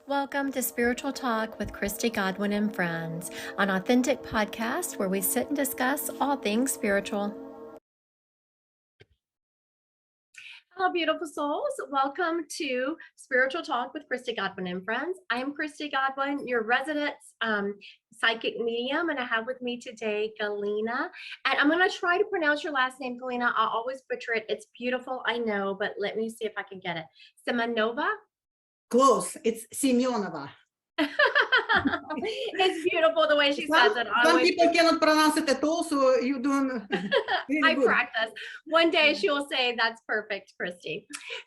Welcome to Spiritual Talk with Christy Godwin and Friends, an authentic podcast where we sit and discuss all things spiritual. Hello, beautiful souls. Welcome to Spiritual Talk with Christy Godwin and Friends. I'm Christy Godwin, your resident psychic medium, and I have with me today Galina. And I'm going to try to pronounce your last name, Galina. I'll always butcher it. It's beautiful, I know, but let me see if I can get it. Semyonova? Close. It's Semyonova. It's beautiful the way she says it. Some people cannot pronounce it at all, so you're doing I practice. One day she will say, that's perfect, Christy.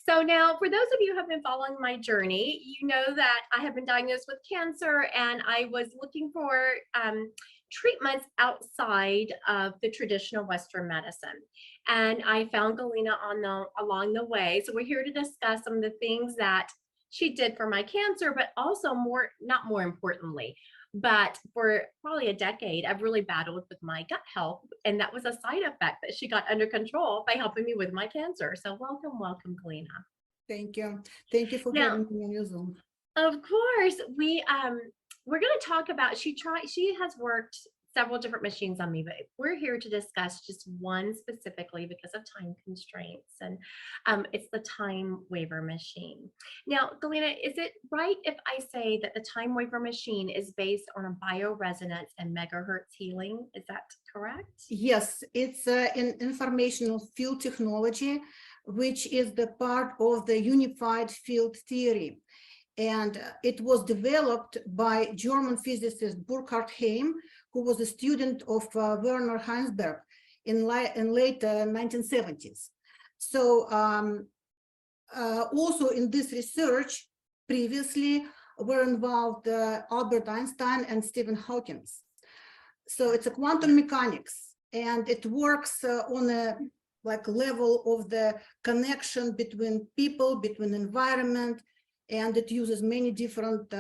So now, for those of you who have been following my journey, you know that I have been diagnosed with cancer, and I was looking for treatments outside of the traditional Western medicine. And I found Galina along the way. So we're here to discuss some of the things that she did for my cancer, but also not more importantly, but for probably a decade, I've really battled with my gut health. And that was a side effect that she got under control by helping me with my cancer. So welcome, Galina. Thank you. Thank you for having me on your Zoom. Of course, we're going to talk about, she has worked several different machines on me, but we're here to discuss just one specifically because of time constraints, and it's the TimeWaver machine. Now, Galina, is it right if I say that the TimeWaver machine is based on a bioresonance and megahertz healing? Is that correct? Yes, it's an informational field technology, which is the part of the unified field theory. And it was developed by German physicist Burkhard Heim, who was a student of Werner Heisenberg in late 1970s. So also in this research, previously were involved Albert Einstein and Stephen Hawking. So it's a quantum mechanics, and it works on a level of the connection between people, between environment, and it uses many different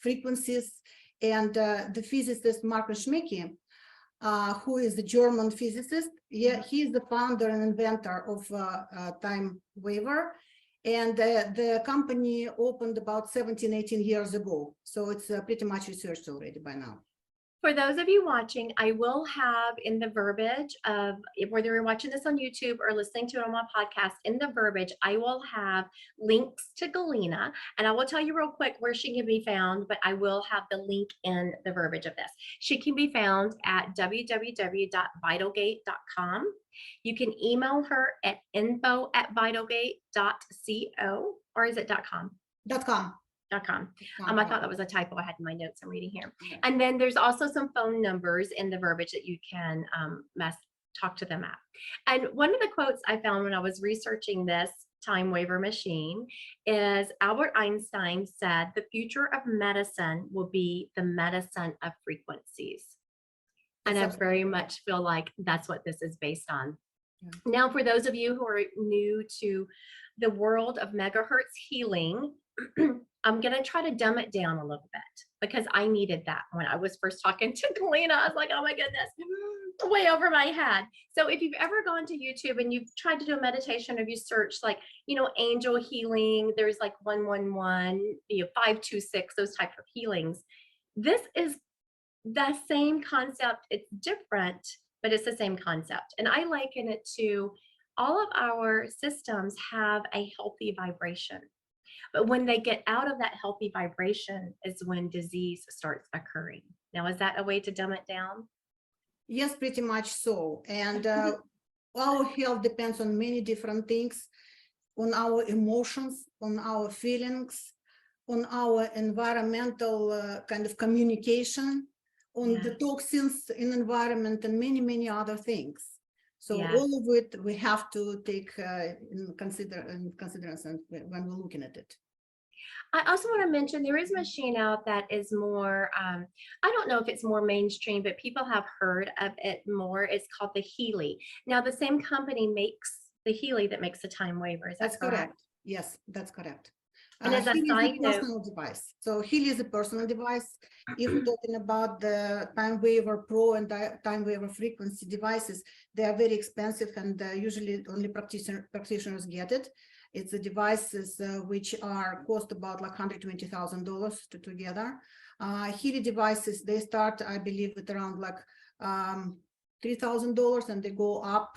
frequencies. And the physicist Markus Schmecke, who is a German physicist, he is the founder and inventor of TimeWaver, and the company opened about 17-18 years ago. So it's pretty much researched already by now. For those of you watching, I will have in the verbiage of, whether you're watching this on YouTube or listening to it on my podcast, in the verbiage, I will have links to Galina, and I will tell you real quick where she can be found, but I will have the link in the verbiage of this. She can be found at www.vitalgate.com. You can email her at info@vitalgate.co, or is it .com? .com. I thought that was a typo I had in my notes I'm reading here. And then there's also some phone numbers in the verbiage that you can talk to them at. And one of the quotes I found when I was researching this TimeWaver machine is Albert Einstein said, "The future of medicine will be the medicine of frequencies." And I very much feel like that's what this is based on. Yeah. Now, for those of you who are new to the world of megahertz healing, I'm going to try to dumb it down a little bit because I needed that when I was first talking to Galina. I was like, oh my goodness, way over my head. So if you've ever gone to YouTube and you've tried to do a meditation, or you search angel healing, there's 111, 526, those types of healings. This is the same concept. It's different, but it's the same concept. And I liken it to all of our systems have a healthy vibration. But when they get out of that healthy vibration is when disease starts occurring. Now, is that a way to dumb it down? Yes, pretty much so. And our health depends on many different things, on our emotions, on our feelings, on our environmental communication, on the toxins in the environment, and many, many other things. So all of it we have to take in consideration when we're looking at it. I also want to mention there is a machine out that is more, I don't know if it's more mainstream, but people have heard of it more. It's called the Healy. Now, the same company makes the Healy that makes the TimeWaver. That's correct? Yes, that's correct. And as a side note, personal device. So Healy is a personal device. If we're talking about the TimeWaver Pro and TimeWaver frequency devices, they are very expensive, and usually only practitioners get it. It's the devices which are cost about like $120,000 together. Healy devices, they start, I believe, at around like $3,000, and they go up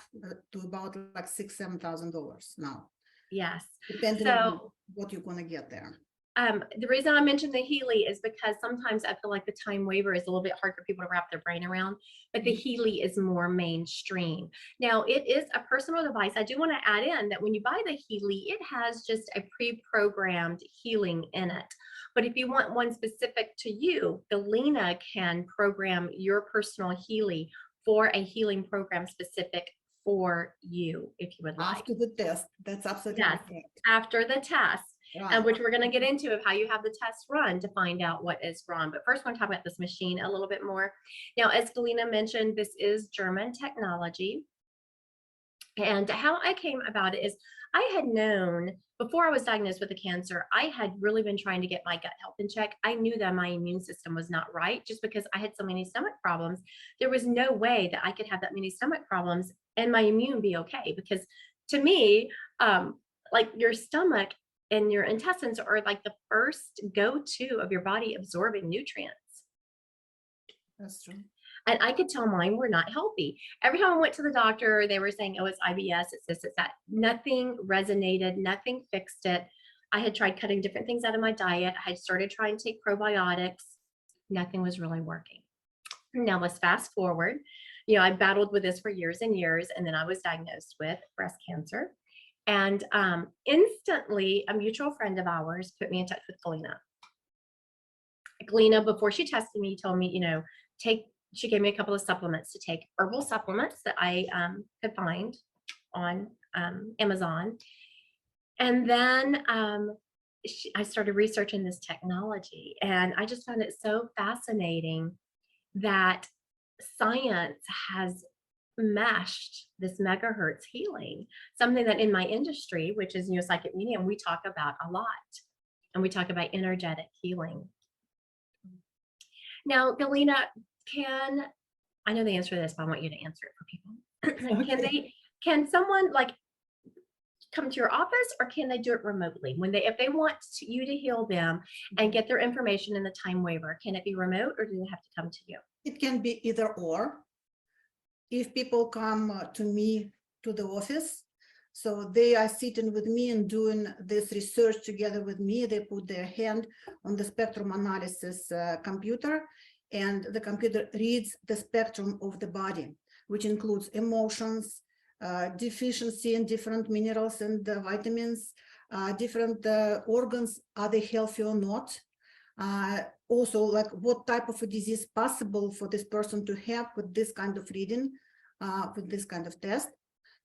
to about like $6,000-7,000 now, Yes. depending on So what you're gonna get there. the reason I mentioned the Healy is because sometimes I feel like the TimeWaver is a little bit hard for people to wrap their brain around, but the Healy is more mainstream. Now, it is a personal device. I do want to add in that when you buy the Healy, it has just a pre-programmed healing in it. But if you want one specific to you, Galina can program your personal Healy for a healing program specific for you, if you would like. After the test, that's absolutely Yes, correct. after the test. Right. Which we're going to get into of how you have the test run to find out what is wrong. But first, I want to talk about this machine a little bit more. Now, as Galina mentioned, this is German technology. And how I came about it is I had known before I was diagnosed with the cancer, I had really been trying to get my gut health in check. I knew that my immune system was not right just because I had so many stomach problems. There was no way that I could have that many stomach problems and my immune be okay. Because to me, like your stomach and your intestines are like the first go-to of your body absorbing nutrients. That's true. And I could tell mine were not healthy. Every time I went to the doctor, they were saying, oh, it's IBS, it's this, it's that. Nothing resonated, nothing fixed it. I had tried cutting different things out of my diet. I had started trying to take probiotics. Nothing was really working. Now let's fast forward. You know, I battled with this for years and years, and then I was diagnosed with breast cancer. And instantly, a mutual friend of ours put me in touch with Galina. Galina, before she tested me, told me, you know, she gave me a couple of supplements to take, herbal supplements that I could find on Amazon. And then I started researching this technology, and I just found it so fascinating that science has meshed this megahertz healing, something that in my industry, which is psychic medium, we talk about a lot, and we talk about energetic healing. Now, Galina, I know the answer to this, but I want you to answer it for people. Okay. Can someone like come to your office, or can they do it remotely? If they want you to heal them and get their information in the TimeWaver, can it be remote, or do they have to come to you? It can be either or. If people come to me to the office, so they are sitting with me and doing this research together with me, they put their hand on the spectrum analysis computer, and the computer reads the spectrum of the body, which includes emotions, deficiency in different minerals and vitamins, different organs, are they healthy or not? Also, like what type of a disease possible for this person to have with this kind of reading, with this kind of test.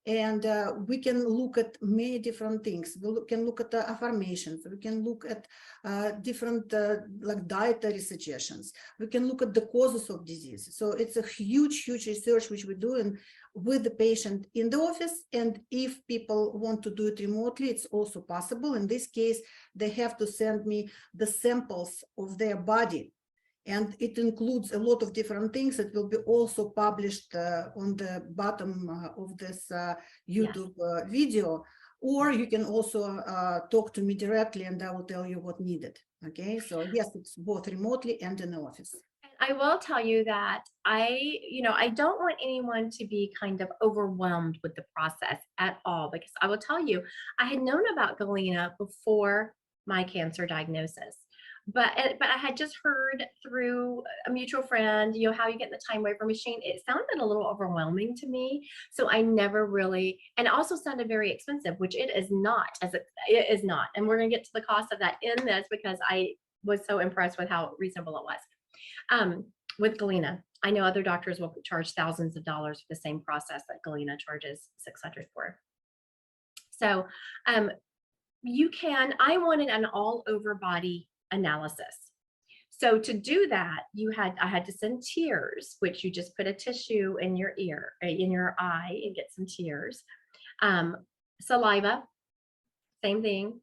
And we can look at many different things. We can look at the affirmations. We can look at different like dietary suggestions. We can look at the causes of disease. So it's a huge research which we're doing with the patient in the office. And if people want to do it remotely, it's also possible. In this case, they have to send me the samples of their body. And it includes a lot of different things that will be also published on the bottom of this YouTube video. Or you can also talk to me directly, and I will tell you what needed. Okay, so yes, it's both remotely and in the office. I will tell you that I don't want anyone to be kind of overwhelmed with the process at all, because I will tell you, I had known about Galina before my cancer diagnosis. But I had just heard through a mutual friend, how you get in the TimeWaver machine. It sounded a little overwhelming to me. So I never really, and it also sounded very expensive, which it is not, it is not. And we're going to get to the cost of that in this, because I was so impressed with how reasonable it was. With Galina, I know other doctors will charge thousands of dollars for the same process that Galina charges $600 for. So I wanted an all over body analysis. So to do that, I had to send tears, which you just put a tissue in your ear, in your eye, and get some tears. Saliva, same thing,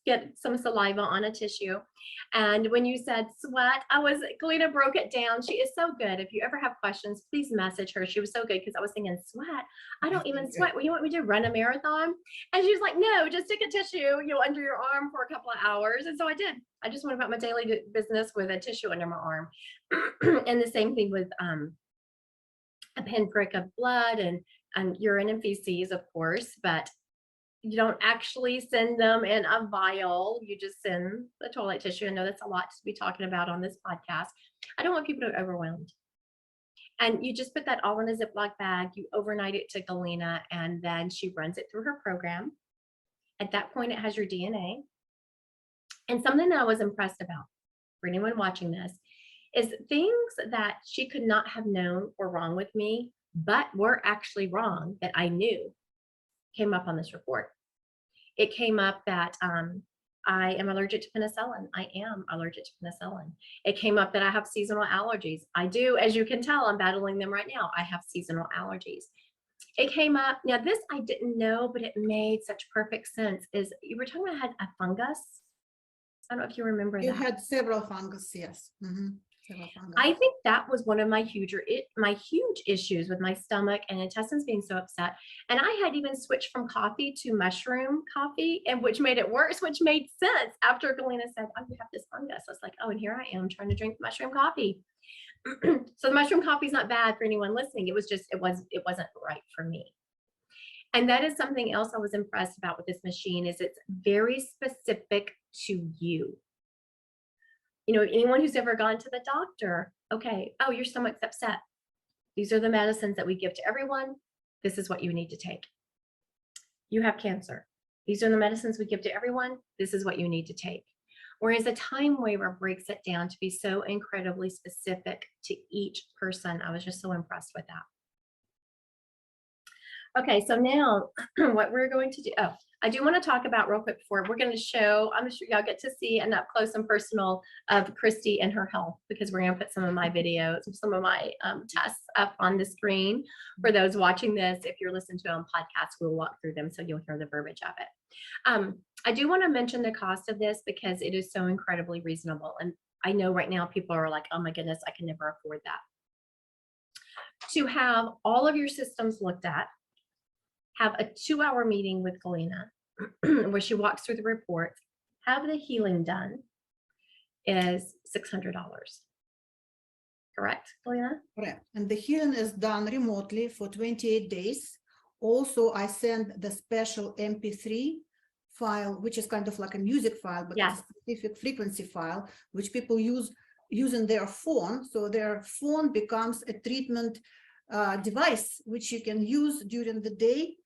get some saliva on a tissue. And when you said sweat, Galina broke it down. She is so good. If you ever have questions, please message her. She was so good because I was thinking, sweat? I don't even sweat. Well, you want me to run a marathon? And she was like, no, just stick a tissue, under your arm for a couple of hours. And so I did. I just went about my daily business with a tissue under my arm. And the same thing with a pinprick of blood and urine and feces, of course, but you don't actually send them in a vial. You just send the toilet tissue. I know that's a lot to be talking about on this podcast. I don't want people to be overwhelmed. And you just put that all in a Ziploc bag. You overnight it to Galina, and then she runs it through her program. At that point, it has your DNA. And something that I was impressed about for anyone watching this is things that she could not have known were wrong with me, but were actually wrong that I knew came up on this report. It came up that I am allergic to penicillin. I am allergic to penicillin. It came up that I have seasonal allergies. I do, as you can tell, I'm battling them right now. I have seasonal allergies. It came up, now this I didn't know, but it made such perfect sense, is you were talking about I had a fungus. I don't know if you remember that. You had several fungus, yes. I think that was one of my huge issues with my stomach and intestines being so upset. And I had even switched from coffee to mushroom coffee, and which made it worse, which made sense after Galina said, oh, you have this fungus. I was like, oh, and here I am trying to drink mushroom coffee. So the mushroom coffee is not bad for anyone listening. It was just, it wasn't right for me. And that is something else I was impressed about with this machine, is it's very specific to you. Anyone who's ever gone to the doctor, okay, oh, your stomach's upset. These are the medicines that we give to everyone. This is what you need to take. You have cancer. These are the medicines we give to everyone. This is what you need to take. Whereas a TimeWaver breaks it down to be so incredibly specific to each person. I was just so impressed with that. Okay, so now what we're going to do, I do want to talk about real quick before we're going to show, I'm sure y'all get to see an up close and personal of Christy and her health, because we're going to put some of my videos, some of my tests up on the screen for those watching this. If you're listening to it on podcasts, we'll walk through them so you'll hear the verbiage of it. I do want to mention the cost of this because it is so incredibly reasonable. And I know right now people are like, oh my goodness, I can never afford that. To have all of your systems looked at, have a 2-hour meeting with Galina where she walks through the report, have the healing done, is $600. Correct, Galina? Correct. And the healing is done remotely for 28 days. Also, I send the special MP3 file, which is kind of like a music file, but yes, it's a specific frequency file, which people use using their phone. So their phone becomes a treatment device, which you can use during the day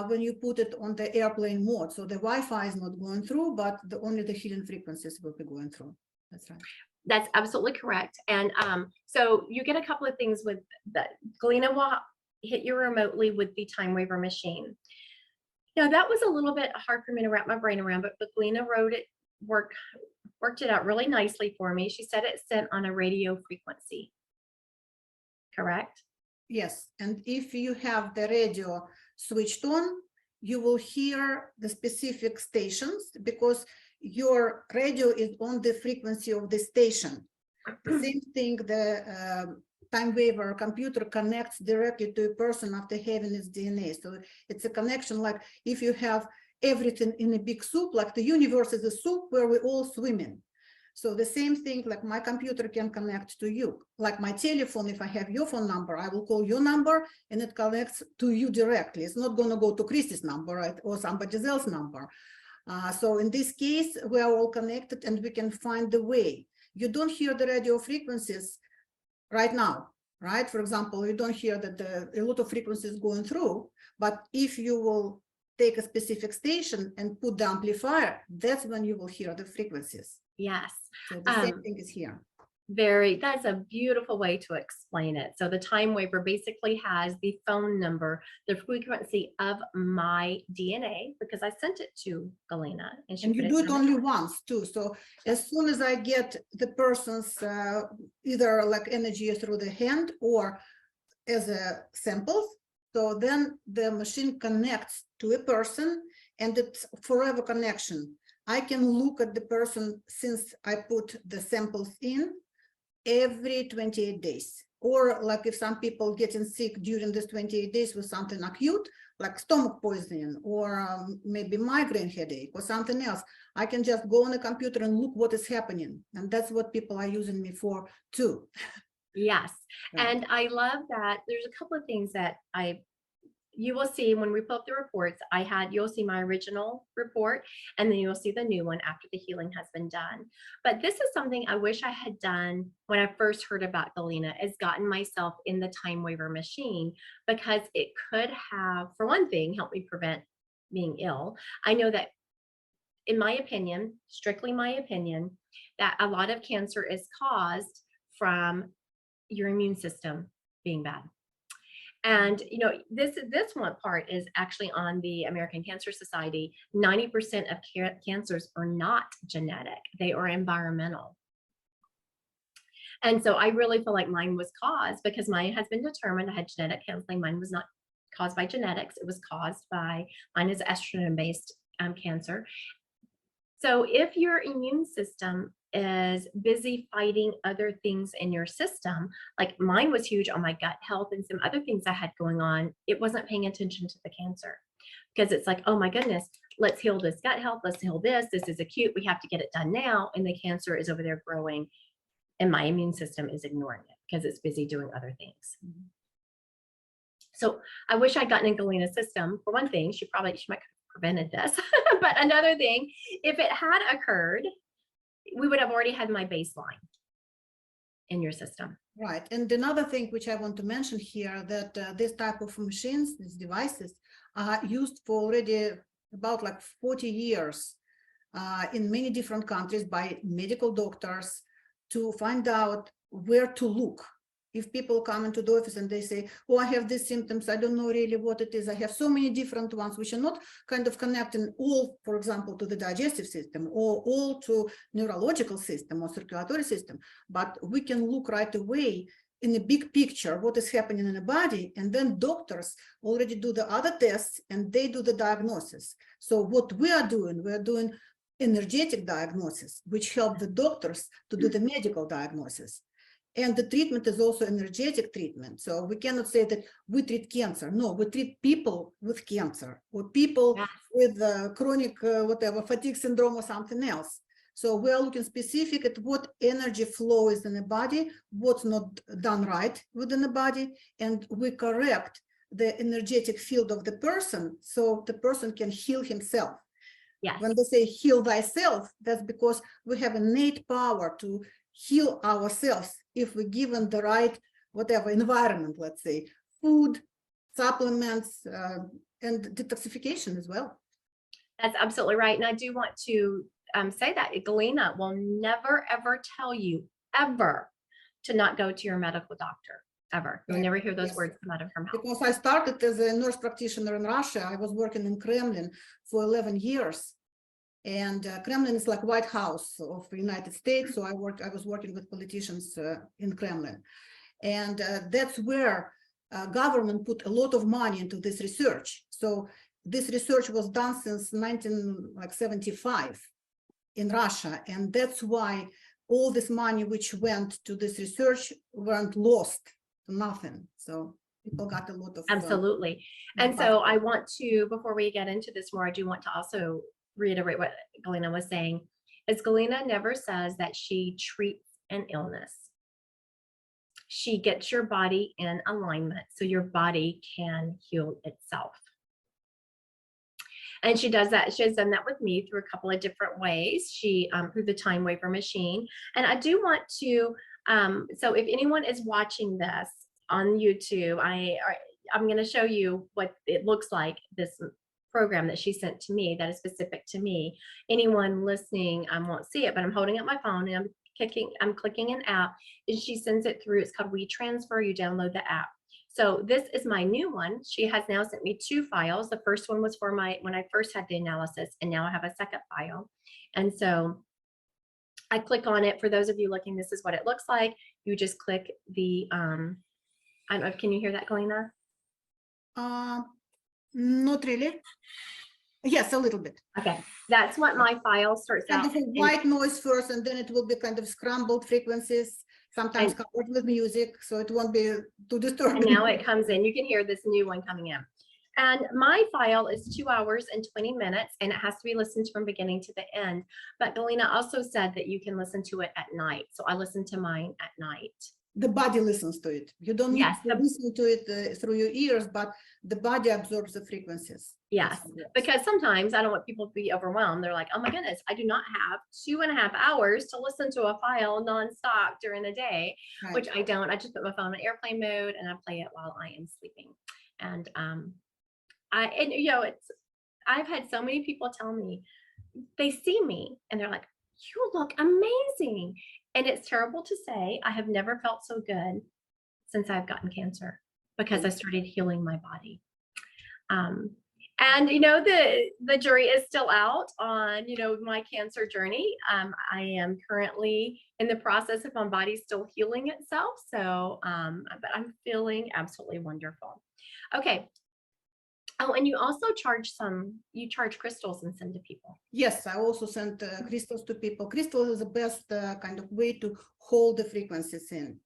when you put it on the airplane mode. So the Wi-Fi is not going through, but only the healing frequencies will be going through. That's right. That's absolutely correct. And so you get a couple of things with that. Galina will hit you remotely with the TimeWaver machine. Now that was a little bit hard for me to wrap my brain around, but Galina worked it out really nicely for me. She said it sent on a radio frequency. Correct? Yes, and if you have the radio switched on, you will hear the specific stations because your radio is on the frequency of the station. The same thing, the TimeWaver computer connects directly to a person after having its DNA. So it's a connection like if you have everything in a big soup, like the universe is a soup where we all swim in. So the same thing, like my computer can connect to you. Like my telephone, if I have your phone number, I will call your number and it connects to you directly. It's not going to go to Christy's number, right, or somebody else's number. So in this case, we are all connected and we can find the way. You don't hear the radio frequencies right now, right? For example, you don't hear that a lot of frequencies going through, but if you will take a specific station and put the amplifier, that's when you will hear the frequencies. Yes. So the same thing is here. That's a beautiful way to explain it. So the TimeWaver basically has the phone number, the frequency of my DNA, because I sent it to Galina. And you do it only once too. So as soon as I get the person's either like energy through the hand or as a samples, so then the machine connects to a person and it's forever connection. I can look at the person since I put the samples in every 28 days. Or like if some people getting sick during this 28 days with something acute, like stomach poisoning or maybe migraine headache or something else, I can just go on the computer and look what is happening. And that's what people are using me for too. Yes. Right. And I love that. There's a couple of things that you will see when we pull up the reports. You'll see my original report, and then you'll see the new one after the healing has been done. But this is something I wish I had done when I first heard about Galina, is gotten myself in the TimeWaver machine, because it could have, for one thing, helped me prevent being ill. I know that, in my opinion, strictly my opinion, that a lot of cancer is caused from your immune system being bad. And this one part is actually on the American Cancer Society. 90% of cancers are not genetic, they are environmental. And so I really feel like mine was caused, because mine has been determined. I had genetic counseling. Mine was not caused by genetics. It was caused by, mine is estrogen-based cancer. So if your immune system is busy fighting other things in your system, like mine was huge on my gut health and some other things I had going on, it wasn't paying attention to the cancer, because it's like, oh my goodness, let's heal this gut health, let's heal this is acute, we have to get it done now, and the cancer is over there growing, and my immune system is ignoring it because it's busy doing other things. So I wish I'd gotten in Galina's system. For one thing, she might have prevented this. But another thing, if it had occurred, we would have already had my baseline in your system. Right. And another thing which I want to mention here, that this type of machines, these devices, are used for already about like 40 years in many different countries by medical doctors to find out where to look. If people come into the office and they say, oh, I have these symptoms, I don't know really what it is. I have so many different ones, which are not kind of connecting all, for example, to the digestive system or all to neurological system or circulatory system. But we can look right away in the big picture, what is happening in the body. And then doctors already do the other tests and they do the diagnosis. So what we're doing energetic diagnosis, which help the doctors to do the medical diagnosis. And the treatment is also energetic treatment. So we cannot say that we treat cancer. No, we treat people with cancer or people with chronic whatever, fatigue syndrome or something else. So we are looking specific at what energy flow is in the body, what's not done right within the body, and we correct the energetic field of the person so the person can heal himself. Yes. When they say heal thyself, that's because we have innate power to heal ourselves if we're given the right, whatever, environment, let's say, food, supplements, and detoxification as well. That's absolutely right. And I do want to say that Galina will never, ever tell you, ever, to not go to your medical doctor, ever. You'll never hear those words come out of her mouth. Because I started as a nurse practitioner in Russia. I was working in Kremlin for 11 years. And Kremlin is like White House of the United States. So I was working with politicians in Kremlin. And that's where government put a lot of money into this research. So this research was done since 1975 in Russia. And that's why all this money which went to this research weren't lost to nothing. So people got a lot of absolutely. And so I want to, before we get into this more, I do want to also reiterate what Galina was saying, is Galina never says that she treats an illness. She gets your body in alignment so your body can heal itself. And she does that. She has done that with me through a couple of different ways. She through the TimeWaver machine. And I do want to, so if anyone is watching this on YouTube, I'm going to show you what it looks like, this program that she sent to me that is specific to me. Anyone listening won't see it, but I'm holding up my phone and I'm clicking an app, and she sends it through. It's called WeTransfer. You download the app. So this is my new one. She has now sent me 2 files. The first one was for when I first had the analysis, and now I have a second file. And so I click on it. For those of you looking, this is what it looks like. You just click the, I don't know, can you hear that, Galina? Not really. Yes, a little bit. Okay, that's what my file starts Kind out. of a white noise first, and then it will be kind of scrambled frequencies, sometimes And- covered with music, so it won't be too disturbing. And now it comes in. You can hear this new one coming in. And my file is 2 hours and 20 minutes, and it has to be listened to from beginning to the end. But Galina also said that you can listen to it at night. So I listen to mine at night. The body listens to it. You don't need Yes, to listen to it through your ears, but the body absorbs the frequencies. Yes, because sometimes I don't want people to be overwhelmed. They're like, oh my goodness, I do not have 2.5 hours to listen to a file nonstop during the day, Right. which I don't. I just put my phone on airplane mode and I play it while I am sleeping. And you know, I've had so many people tell me, they see me and they're like, you look amazing. And it's terrible to say, I have never felt so good since I've gotten cancer because I started healing my body. And you know, the jury is still out on, you know, my cancer journey. I am currently in the process of my body still healing itself. So, but I'm feeling absolutely wonderful. Okay. Oh, and you also you charge crystals and send to people. Yes, I also send crystals to people. Crystals is the best kind of way to hold the frequencies in,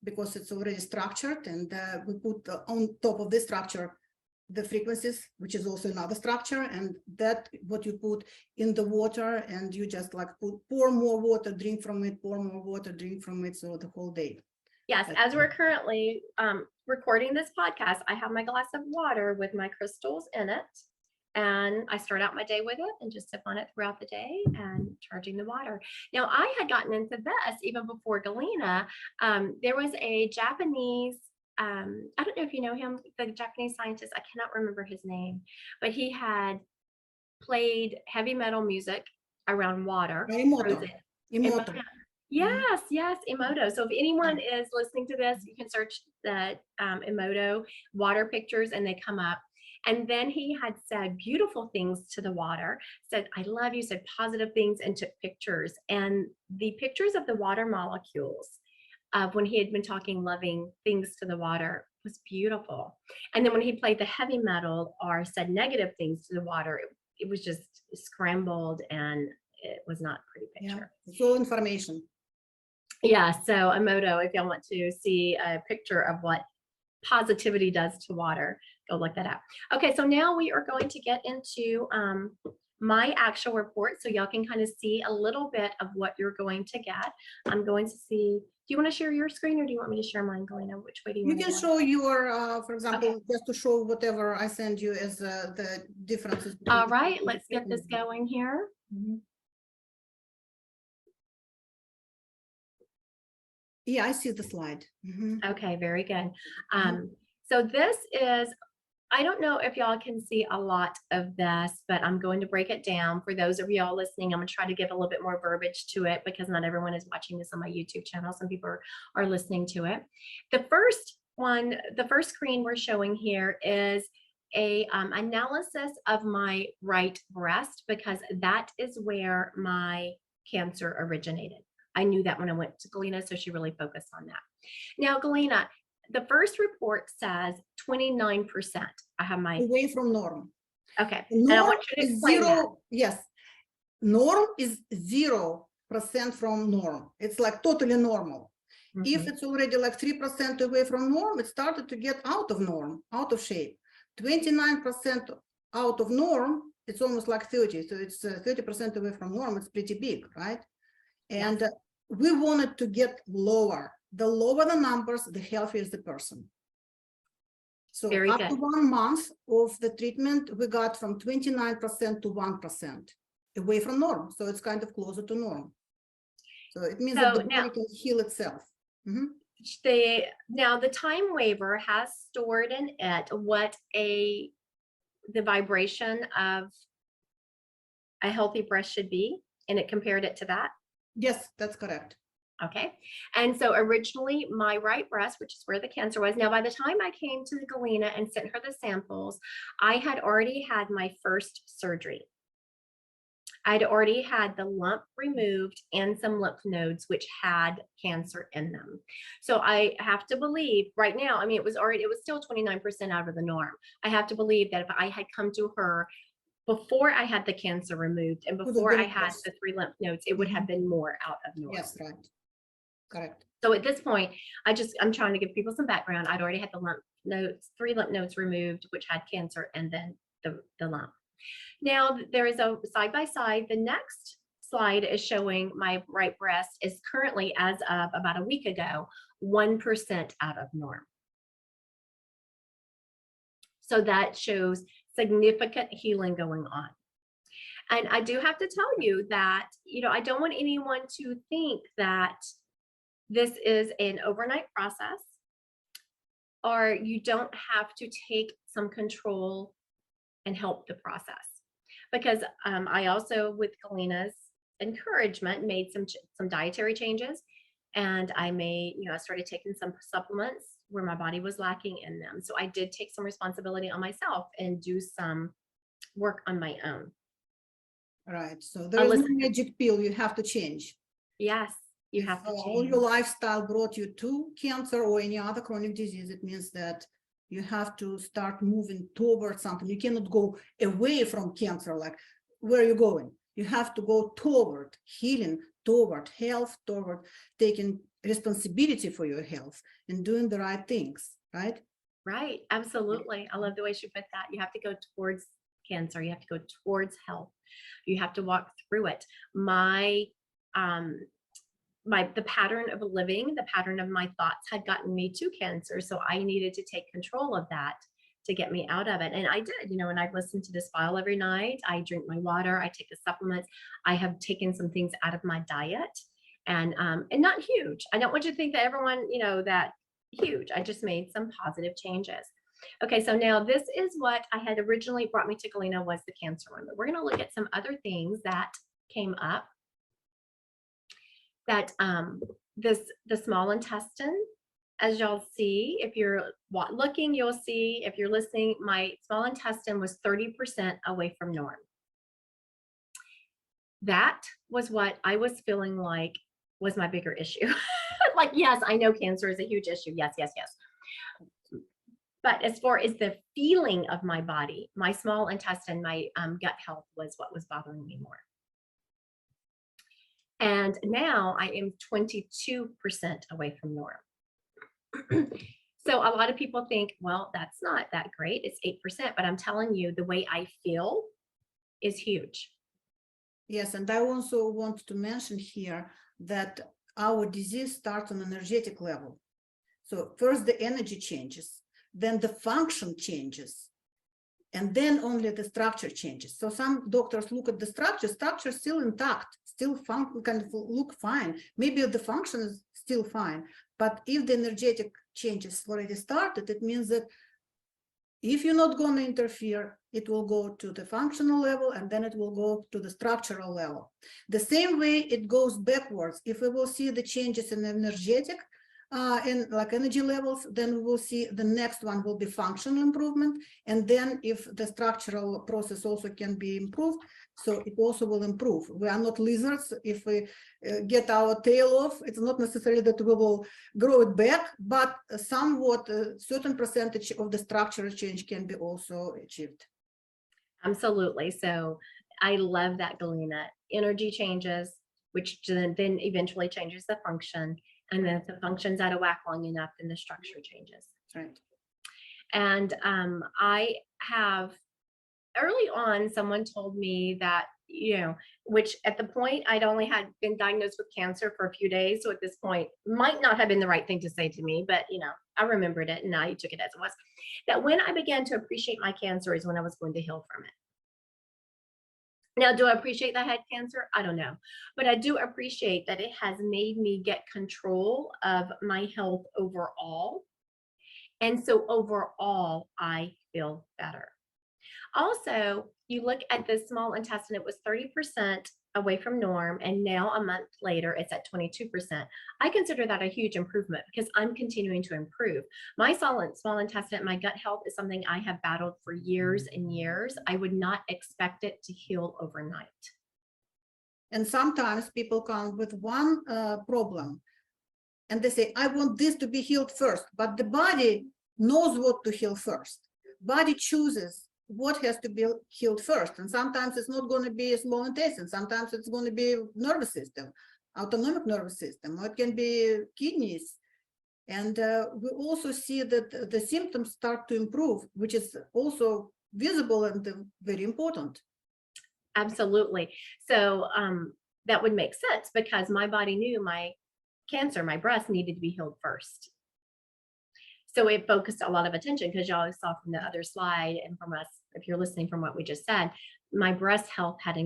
because it's already structured, and we put on top of this structure the frequencies, which is also another structure, and that what you put in the water, and you just like pour more water, drink from it, pour more water, drink from it, so the whole day. Yes, as we're currently recording this podcast, I have my glass of water with my crystals in it, and I start out my day with it and just sip on it throughout the day and charging the water. Now, I had gotten into this even before Galina. There was a Japanese, I don't know if you know him, the Japanese scientist, I cannot remember his name, but he had played heavy metal music around water. Emoto. Yes, yes, Emoto. So if anyone is listening to this, you can search the Emoto water pictures and they come up. And then he had said beautiful things to the water, said, I love you, said positive things, and took pictures. And the pictures of the water molecules of when he had been talking loving things to the water was beautiful. And then when he played the heavy metal or said negative things to the water, it was just scrambled and it was not a pretty picture. Yeah, so information. Yeah, so Emoto, if y'all want to see a picture of what positivity does to water, go look that up. Okay, so now we are going to get into my actual report so y'all can kind of see a little bit of what you're going to get. I'm going to see, do you want to share your screen or do you want me to share mine, Galina? Which way do you want to go? You can show your, for example, just to show whatever I send you as the differences. All right, let's get this going here. Yeah, I see the slide. Okay, very good. So this is, I don't know if y'all can see a lot of this, but I'm going to break it down for those of y'all listening. I'm gonna try to give a little bit more verbiage to it because not everyone is watching this on my YouTube channel. Some people are listening to it. The first one, the first screen we're showing here is a analysis of my right breast because that is where my cancer originated. I knew that when I went to Galina, so she really focused on that. Now, Galina, the first report says 29%. I have my away from norm. Okay. Norm and I want you to is explain 0. that. Yes, norm is 0% from norm. It's like totally normal. If it's already like 3% away from norm, it started to get out of norm, out of shape. 29% out of norm, it's almost like 30. So it's 30% away from norm. It's pretty big, right? And we wanted to get lower. The lower the numbers, the healthier is the person. So Very after good. 1 month of the treatment, we got from 29% to 1% away from norm. So it's kind of closer to norm. So it means that the body can heal itself. Now the TimeWaver has stored in it what the vibration of a healthy breast should be, and it compared it to that. Yes, that's correct. Okay. And so originally my right breast, which is where the cancer was. Now, by the time I came to Galina and sent her the samples, I had already had my first surgery. I'd already had the lump removed and some lymph nodes, which had cancer in them. So I have to believe right now, I mean, it was still 29% out of the norm. I have to believe that if I had come to her before I had the cancer removed and have before been I had worse. the 3 lymph nodes, it would have been more out of normal. Yes, right. Correct. So at this point, I'm trying to give people some background. I'd already had the lymph nodes, 3 lymph nodes removed, which had cancer, and then the lump. Now there is a side by side. The next slide is showing my right breast is currently, as of about a week ago, 1% out of norm. So that shows significant healing going on. And I do have to tell you that, I don't want anyone to think that this is an overnight process, or you don't have to take some control and help the process. Because I also, with Galina's encouragement, made some dietary changes, and I started taking some supplements where my body was lacking in them. So I did take some responsibility on myself and do some work on my own. Right. So there is no magic pill you have to change. Yes, you have to change. All your lifestyle brought you to cancer or any other chronic disease, it means that you have to start moving towards something. You cannot go away from cancer. Like, where are you going? You have to go toward healing, toward health, toward taking responsibility for your health and doing the right things, right? Right. Absolutely. I love the way she put that. You have to go towards cancer. You have to go towards health. You have to walk through it. The pattern of living, the pattern of my thoughts had gotten me to cancer. So I needed to take control of that to get me out of it. And I did, and I've listened to this file every night. I drink my water, I take the supplements. I have taken some things out of my diet, and not huge. I don't want you to think that everyone, that huge. I just made some positive changes. Okay, so now this is what I had originally brought me to Galina, was the cancer one. But we're going to look at some other things that came up. That the small intestine, as y'all see, if you're looking, you'll see, if you're listening, my small intestine was 30% away from norm. That was what I was feeling like was my bigger issue. Like, yes, I know cancer is a huge issue. Yes, yes, yes. But as far as the feeling of my body, my small intestine, my gut health was what was bothering me more. And now I am 22% away from norm. So a lot of people think, well, that's not that great. It's 8%, but I'm telling you, the way I feel is huge. Yes, and I also want to mention here that our disease starts on an energetic level. So first the energy changes, then the function changes, and then only the structure changes. So some doctors look at the structure still intact, still kind of look fine. Maybe the function is still fine, but if the energetic changes already started, it means that if you're not going to interfere, it will go to the functional level, and then it will go to the structural level. The same way it goes backwards. If we will see the changes in energetic, in like energy levels, then we will see the next one will be functional improvement. And then if the structural process also can be improved, so it also will improve. We are not lizards. If we get our tail off, it's not necessarily that we will grow it back, but somewhat a certain percentage of the structural change can be also achieved. Absolutely. So I love that, Galina. Energy changes, which then eventually changes the function. And then if the function's out of whack long enough, then the structure changes. Right. And I have, early on, someone told me that, which at the point I'd only had been diagnosed with cancer for a few days. So at this point might not have been the right thing to say to me, but I remembered it and I took it as it was. That when I began to appreciate my cancer is when I was going to heal from it. Now, do I appreciate that I had cancer? I don't know. But I do appreciate that it has made me get control of my health overall. And so overall, I feel better. Also, you look at the small intestine, it was 30% away from norm, and now a month later, it's at 22%. I consider that a huge improvement because I'm continuing to improve. My small intestine, my gut health is something I have battled for years and years. I would not expect it to heal overnight. And sometimes people come with one problem and they say, I want this to be healed first, but the body knows what to heal first. Body chooses what has to be healed first. And sometimes it's not going to be a small intestine. Sometimes it's going to be nervous system, autonomic nervous system, or it can be kidneys. And we also see that the symptoms start to improve, which is also visible and very important. Absolutely. So that would make sense because my body knew my cancer, my breast needed to be healed first. So it focused a lot of attention because y'all saw from the other slide and from us, if you're listening from what we just said, my breast health had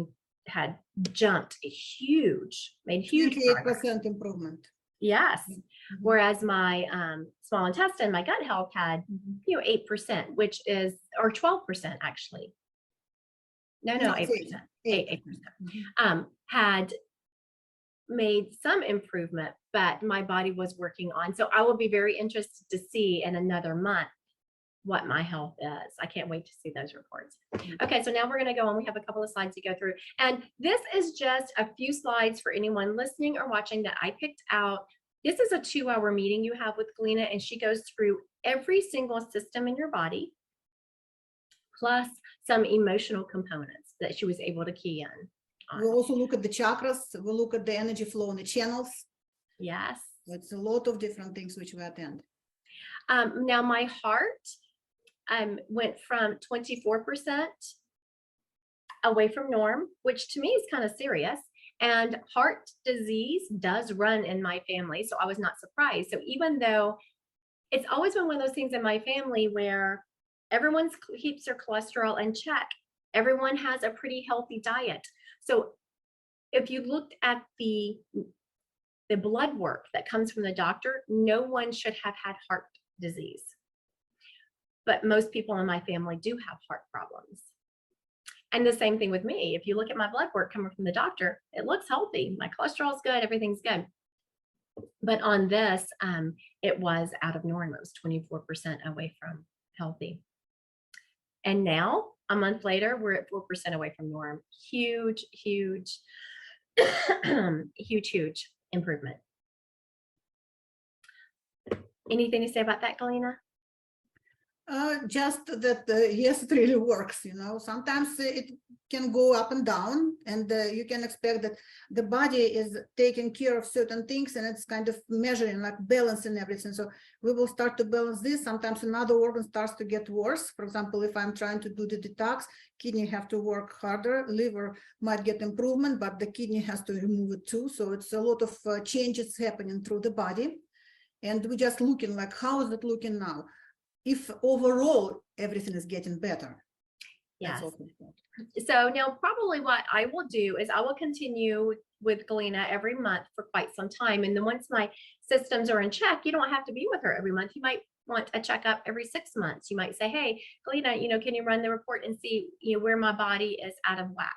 jumped made huge 28% improvement. Yes. Whereas my small intestine, my gut health had, 8%, which is, or 12% actually. No, 8%. 8%. Had made some improvement, but my body was working on. So I will be very interested to see in another month what my health is. I can't wait to see those reports. Okay, so now we're going to go on. We have a couple of slides to go through. And this is just a few slides for anyone listening or watching that I picked out. This is a 2-hour meeting you have with Galina, and she goes through every single system in your body, plus some emotional components that she was able to key in. We also look at the chakras. We look at the energy flow in the channels. Yes. It's a lot of different things which we attend. Now my heart went from 24% away from norm, which to me is kind of serious. And heart disease does run in my family, so I was not surprised. So even though it's always been one of those things in my family where everyone keeps their cholesterol in check, everyone has a pretty healthy diet. So if you looked at the blood work that comes from the doctor, no one should have had heart disease. But most people in my family do have heart problems. And the same thing with me. If you look at my blood work coming from the doctor, it looks healthy. My cholesterol's good, everything's good. But on this, it was out of norm. It was 24% away from healthy. And now, a month later, we're at 4% away from norm. Huge, huge, huge improvement. Anything to say about that, Galina? Just that, yes, it really works. Sometimes it can go up and down, and you can expect that the body is taking care of certain things, and it's kind of measuring, like balancing everything. So we will start to balance this. Sometimes another organ starts to get worse. For example, if I'm trying to do the detox, kidney have to work harder, liver might get improvement, but the kidney has to remove it too. So it's a lot of changes happening through the body. And we're just looking like, how is it looking now? If overall everything is getting better. Yes. So now probably what I will do is I will continue with Galina every month for quite some time. And then once my systems are in check, you don't have to be with her every month. You might want a checkup every 6 months. You might say, hey, Galina, can you run the report and see where my body is out of whack?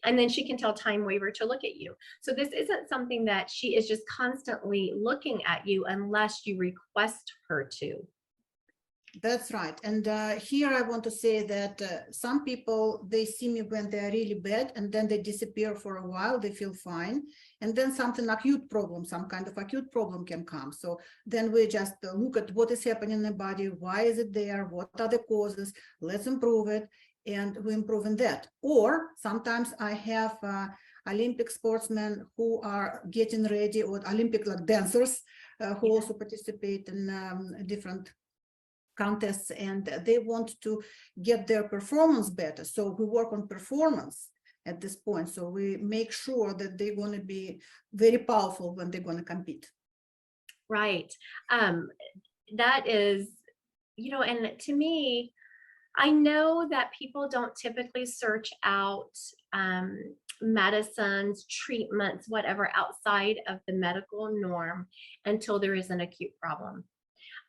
And then she can tell TimeWaver to look at you. So this isn't something that she is just constantly looking at you unless you request her to. That's right. And here I want to say that some people, they see me when they're really bad, and then they disappear for a while, they feel fine. And then something acute problem, some kind of acute problem can come. So then we just look at what is happening in the body, why is it there, what are the causes, let's improve it, and we improve in that. Or sometimes I have Olympic sportsmen who are getting ready, or Olympic like dancers who also participate in different contests, and they want to get their performance better. So we work on performance at this point. So we make sure that they're going to be very powerful when they're going to compete. Right. That is, and to me, I know that people don't typically search out medicines, treatments, whatever outside of the medical norm until there is an acute problem.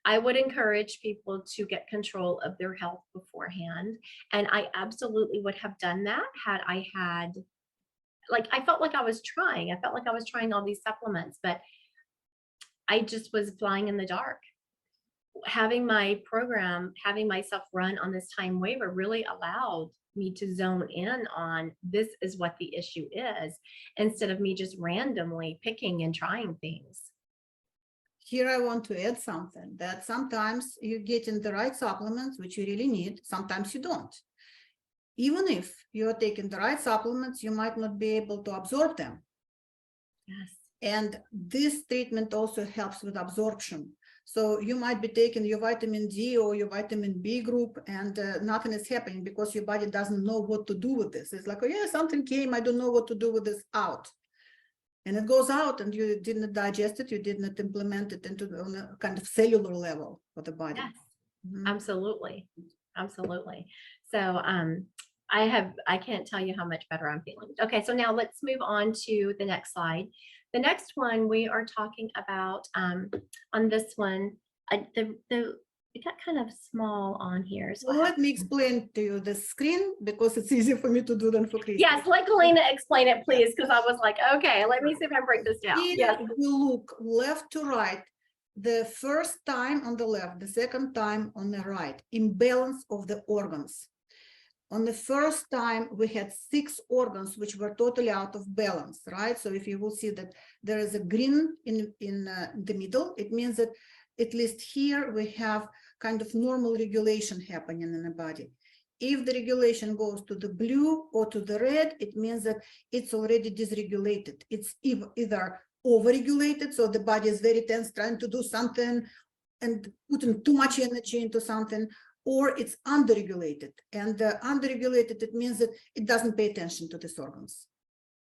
I would encourage people to get control of their health beforehand. And I absolutely would have done that had I had, I felt like I was trying. I felt like I was trying all these supplements, but I just was flying in the dark. Having my program, having myself run on this TimeWaver really allowed me to zone in on this is what the issue is, instead of me just randomly picking and trying things. Here I want to add something, that sometimes you get in the right supplements, which you really need, sometimes you don't. Even if you're taking the right supplements, you might not be able to absorb them. Yes. And this treatment also helps with absorption. So you might be taking your vitamin D or your vitamin B group and nothing is happening because your body doesn't know what to do with this. It's like, oh yeah, something came, I don't know what to do with this, out. And it goes out and you didn't digest it, you didn't implement it into on a kind of cellular level for the body. Yes, Mhm. absolutely. Absolutely. So I can't tell you how much better I'm feeling. Okay, so now let's move on to the next slide. The next one we are talking about on this one, it got kind of small on here. So Well, let me explain to you the screen because it's easier for me to do than for Christy. yes, let Galina explain it, please, because I was like, okay, let me see if I can break this down. Here Yes. we look left to right. The first time on the left, the second time on the right, imbalance of the organs. On the first time, we had 6 organs which were totally out of balance, right? So if you will see that there is a green in the middle, it means that at least here we have kind of normal regulation happening in the body. If the regulation goes to the blue or to the red, it means that it's already dysregulated. It's either overregulated, so the body is very tense, trying to do something and putting too much energy into something, or it's underregulated. And underregulated, it means that it doesn't pay attention to these organs.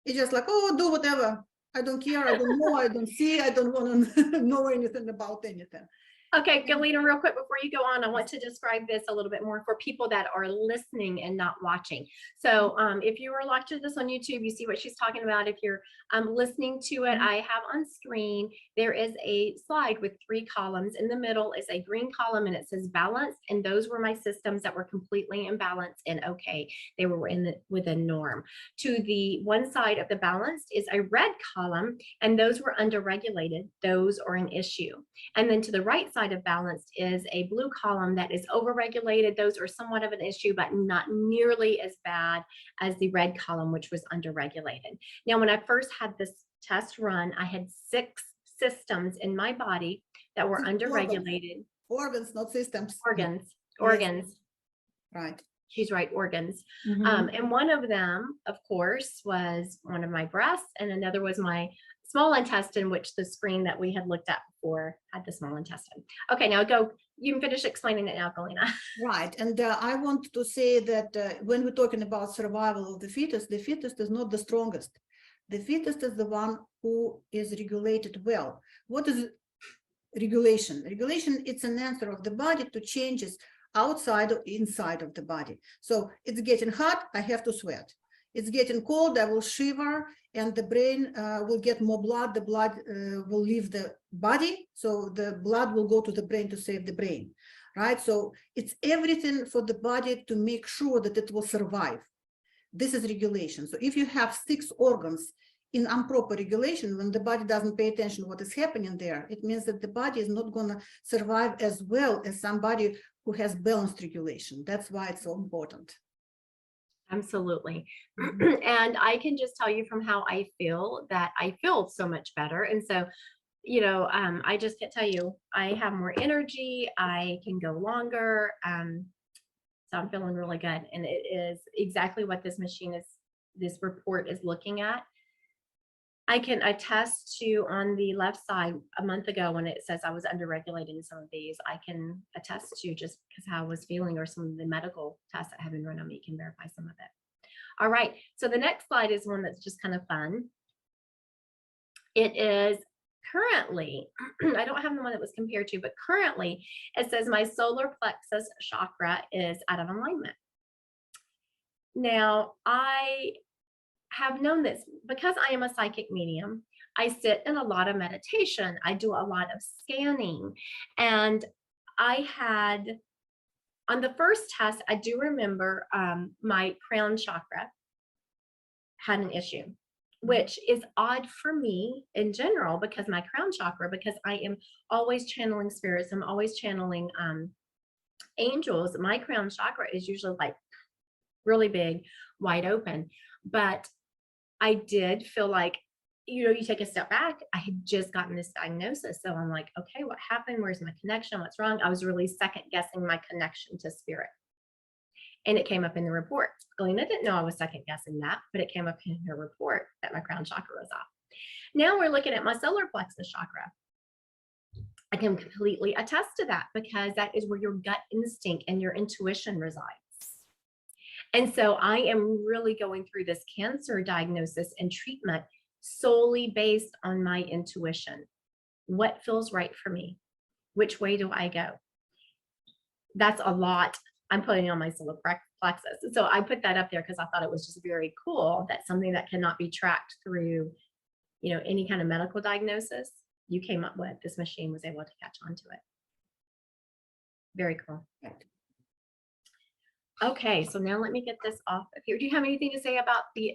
It's just like, oh, do whatever. I don't care. I don't know. I don't see. I don't want to know anything about anything. Okay, Galina, real quick before you go on, I want to describe this a little bit more for people that are listening and not watching. So if you are watching this on YouTube, you see what she's talking about. If you're listening to it, I have on screen, there is a slide with 3 columns. In the middle is a green column and it says balance. And those were my systems that were completely imbalanced and okay. They were within norm. To the one side of the balanced is a red column and those were underregulated. Those are an issue. And then to the right side of balanced is a blue column that is overregulated. Those are somewhat of an issue, but not nearly as bad as the red column, which was underregulated. Now, when I first had this test run, I had 6 systems in my body that were underregulated. Organs, not systems. Organs. Yes. Right. She's right, organs. And one of them, of course, was one of my breasts, and another was my small intestine, which the screen that we had looked at before had the small intestine. Okay, now go. You can finish explaining it now, Galina. Right, and I want to say that when we're talking about survival of the fetus is not the strongest. The fetus is the one who is regulated well. What is regulation? Regulation, it's an answer of the body to changes outside or inside of the body. So it's getting hot, I have to sweat. It's getting cold, I will shiver, and the brain will get more blood. The blood will leave the body, so the blood will go to the brain to save the brain, right? So it's everything for the body to make sure that it will survive. This is regulation. So if you have 6 organs in improper regulation, when the body doesn't pay attention to what is happening there, it means that the body is not going to survive as well as somebody who has balanced regulation. That's why it's so important. Absolutely. And I can just tell you from how I feel that I feel so much better. And so, you know, I just can't tell you, I have more energy, I can go longer. So I'm feeling really good. And it is exactly what this machine is, this report is looking at. I can attest to on the left side a month ago when it says I was underregulated in some of these, I can attest to just because how I was feeling or some of the medical tests that have been run on me can verify some of it. All right, so the next slide is one that's just kind of fun. It is currently, I don't have the one that was compared to, but currently it says my solar plexus chakra is out of alignment. Now, I have known this because I am a psychic medium. I sit in a lot of meditation. I do a lot of scanning. And I had, on the first test, I do remember my crown chakra had an issue, which is odd for me in general because my crown chakra, because I am always channeling spirits, I'm always channeling angels. My crown chakra is usually like really big, wide open. But I did feel like, you know, you take a step back, I had just gotten this diagnosis. So I'm like, okay, what happened? Where's my connection? What's wrong? I was really second guessing my connection to spirit. And it came up in the report. Galina didn't know I was second guessing that, but it came up in her report that my crown chakra was off. Now we're looking at my solar plexus chakra. I can completely attest to that because that is where your gut instinct and your intuition resides. And so I am really going through this cancer diagnosis and treatment solely based on my intuition. What feels right for me? Which way do I go? That's a lot I'm putting on my solar plexus. So I put that up there because I thought it was just very cool that something that cannot be tracked through, any kind of medical diagnosis, you came up with. This machine was able to catch on to it. Very cool. Okay, so now let me get this off of here. Do you have anything to say about the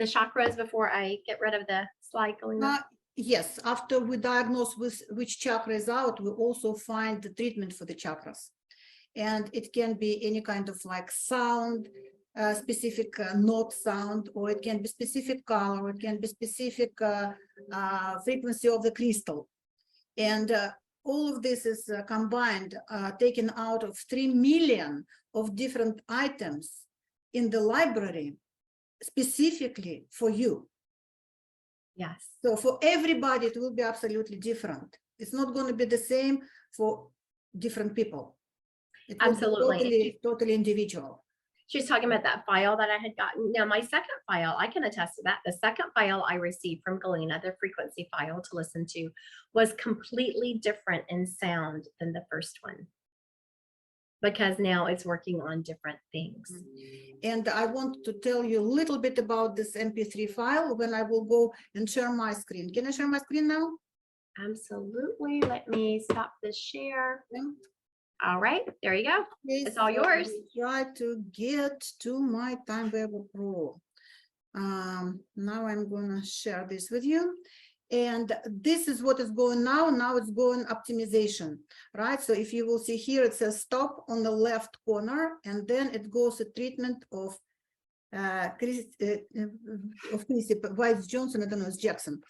chakras before I get rid of the slide, Galina? Yes, after we diagnose with which chakra is out, we also find the treatment for the chakras. And it can be any kind of like sound, specific note sound, or it can be specific color, or it can be specific frequency of the crystal. And all of this is combined, taken out of 3 million of different items in the library, specifically for you. Yes. So for everybody, it will be absolutely different. It's not going to be the same for different people. It will Absolutely. be totally individual. She's talking about that file that I had gotten. Now, my second file, I can attest to that. The second file I received from Galina, the frequency file to listen to, was completely different in sound than the first one, because now it's working on different things. And I want to tell you a little bit about this MP3 file when I will go and share my screen. Can I share my screen now? Absolutely. Let me stop the share. Yeah. All right, there you go. Okay, It's all yours. Try to get to my TimeWaver Pro. Now I'm gonna share this with you. And this is what is going now. Now it's going optimization, right? So if you will see here, it says stop on the left corner, and then it goes to treatment of Chrissy Weiss Johnson. I don't know, it's Jackson.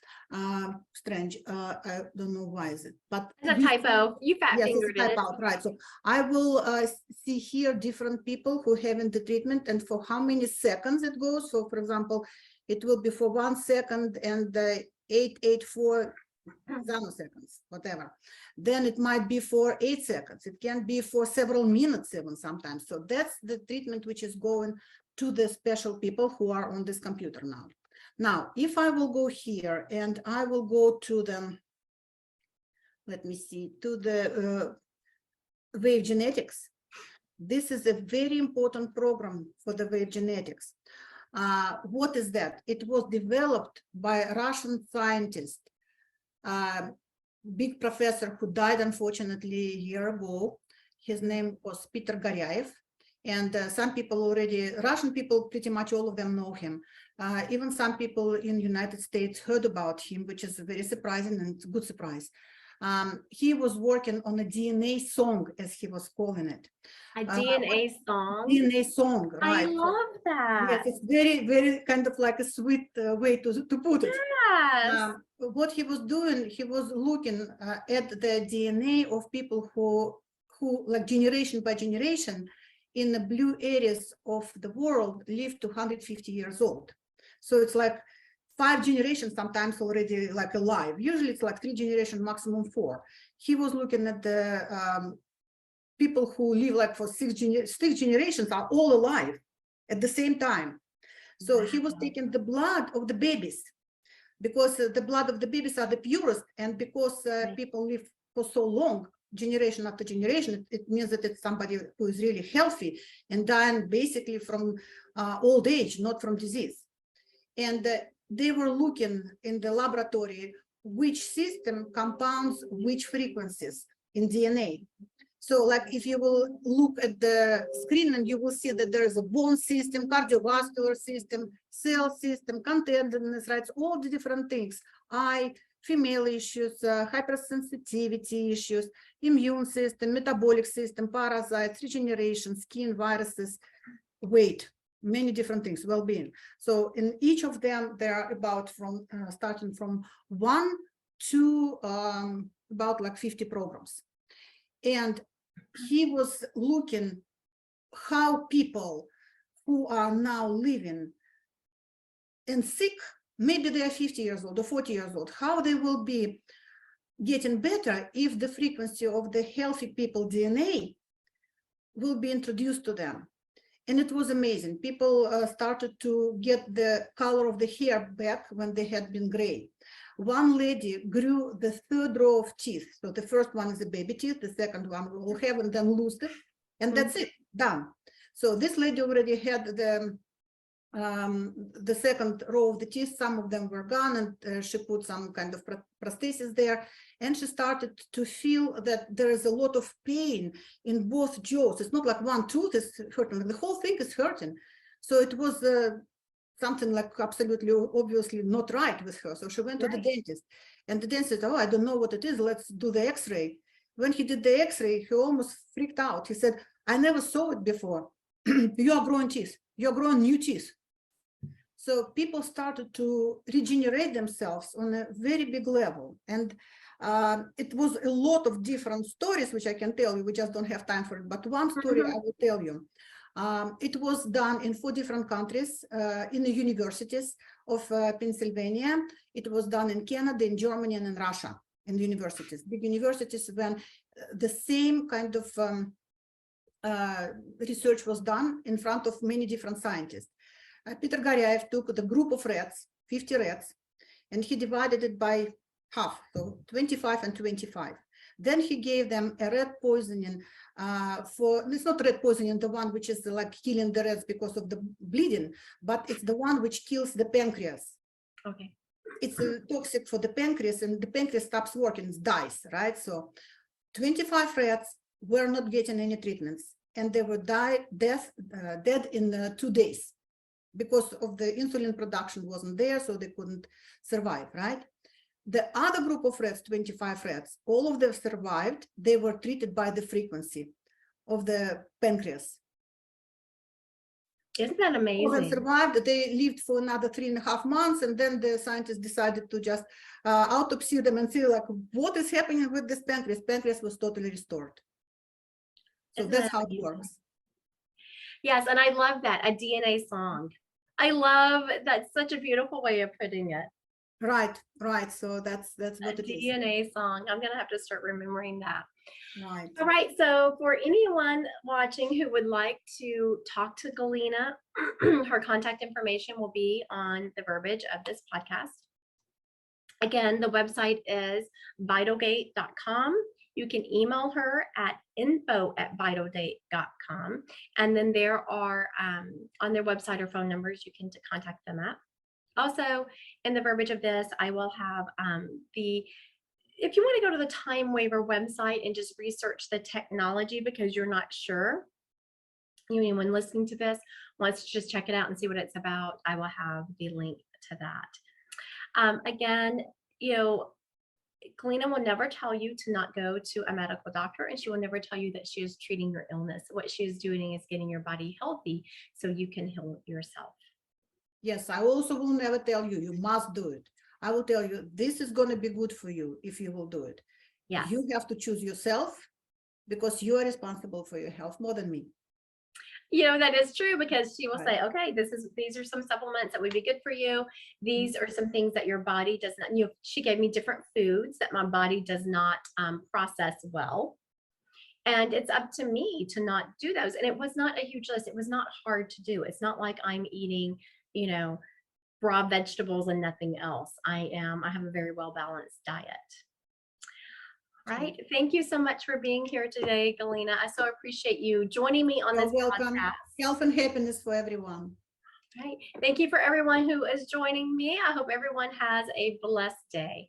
Strange. I don't know why is it, but It's a typo. You fat yes, fingered it's a it. typo, right? So I will see here different people who have in the treatment and for how many seconds it goes. So, for example, it will be for 1 second and 884 nanoseconds, whatever. Then it might be for 8 seconds. It can be for several minutes even sometimes. So that's the treatment which is going to the special people who are on this computer now. Now, if I will go here and I will go to the, let me see, to the wave genetics. This is a very important program for the wave genetics. What is that? It was developed by a Russian scientist, big professor who died unfortunately a year ago. His name was Peter Garyaev. And some people already, Russian people, pretty much all of them know him. Even some people in the United States heard about him, which is very surprising and a good surprise. He was working on a DNA song, as he was calling it. A DNA song? DNA song, right. I love that. Yes, it's very, very kind of like a sweet way to put it. Yes. What he was doing, he was looking at the DNA of people who like generation by generation in the blue areas of the world lived to 150 years old. So it's like 5 generations sometimes already like alive. Usually it's like 3 generations, maximum 4. He was looking at the people who live like for 6 generations are all alive at the same time. So he was taking the blood of the babies, because the blood of the babies are the purest, and because people live for so long, generation after generation, it means that it's somebody who is really healthy and dying basically from old age, not from disease. And they were looking in the laboratory which system compounds which frequencies in DNA. So like if you will look at the screen and you will see that there is a bone system, cardiovascular system, cell system, contentedness, right? All the different things, eye, female issues, hypersensitivity issues, immune system, metabolic system, parasites, regeneration, skin, viruses, weight, many different things, well-being. So in each of them, there are about from starting from 1 to about like 50 programs. And he was looking how people who are now living and sick, maybe they are 50 years old or 40 years old, how they will be getting better if the frequency of the healthy people DNA will be introduced to them. And it was amazing. People started to get the color of the hair back when they had been gray. One lady grew the third row of teeth. So the first one is the baby teeth, the second one will have and then lose it. And that's it, done. So this lady already had the second row of the teeth. Some of them were gone, and she put some kind of prosthesis there. And she started to feel that there is a lot of pain in both jaws. It's not like one tooth is hurting, the whole thing is hurting. So it was something like absolutely obviously not right with her. So she went to the dentist, and the dentist said, oh, I don't know what it is. Let's do the x-ray. When he did the x-ray, he almost freaked out. He said, I never saw it before. You are growing teeth. You're growing new teeth. So people started to regenerate themselves on a very big level. And it was a lot of different stories, which I can tell you. We just don't have time for it. But one story I will tell you. It was done in 4 different countries, in the universities of Pennsylvania. It was done in Canada, in Germany, and in Russia, in the universities. Big universities, when the same kind of research was done in front of many different scientists. Peter Garyaev took the group of rats, 50 rats, and he divided it by half, so 25 and 25. Then he gave them a rat poisoning it's not rat poisoning, the one which is like killing the rats because of the bleeding, but it's the one which kills the pancreas. Okay. It's toxic for the pancreas, and the pancreas stops working, it dies, right? So 25 rats were not getting any treatments, and they were dead in 2 days. Because of the insulin production wasn't there, so they couldn't survive, right? The other group of rats, 25 rats, all of them survived. They were treated by the frequency of the pancreas. Isn't that amazing? All of them survived. They lived for another 3.5 months, and then the scientists decided to just autopsy them and see like what is happening with this pancreas. Pancreas was totally restored. So that's how it works. Yes, and I love that, a DNA song. I love that's such a beautiful way of putting it. Right. So that's what it is. DNA song. I'm gonna have to start remembering that. Right. All right. So for anyone watching who would like to talk to Galina, her contact information will be on the verbiage of this podcast. Again, the website is vitalgate.com. You can email her at info@vitaldate.com. And then there are on their website or phone numbers you can contact them at. Also, in the verbiage of this, I will have if you want to go to the TimeWaver website and just research the technology because you're not sure, anyone listening to this wants to just check it out and see what it's about, I will have the link to that. Again, Galina will never tell you to not go to a medical doctor, and she will never tell you that she is treating your illness. What she is doing is getting your body healthy so you can heal yourself. Yes, I also will never tell you, you must do it. I will tell you, this is going to be good for you if you will do it. Yes. You have to choose yourself because you are responsible for your health more than me. That is true, because she will say, okay, these are some supplements that would be good for you. These are some things that your body does not, she gave me different foods that my body does not process well. And it's up to me to not do those. And it was not a huge list. It was not hard to do. It's not like I'm eating, raw vegetables and nothing else. I have a very well-balanced diet. Right. Thank you so much for being here today, Galina. I so appreciate you joining me on this podcast. Health and happiness for everyone. Right. Thank you for everyone who is joining me. I hope everyone has a blessed day.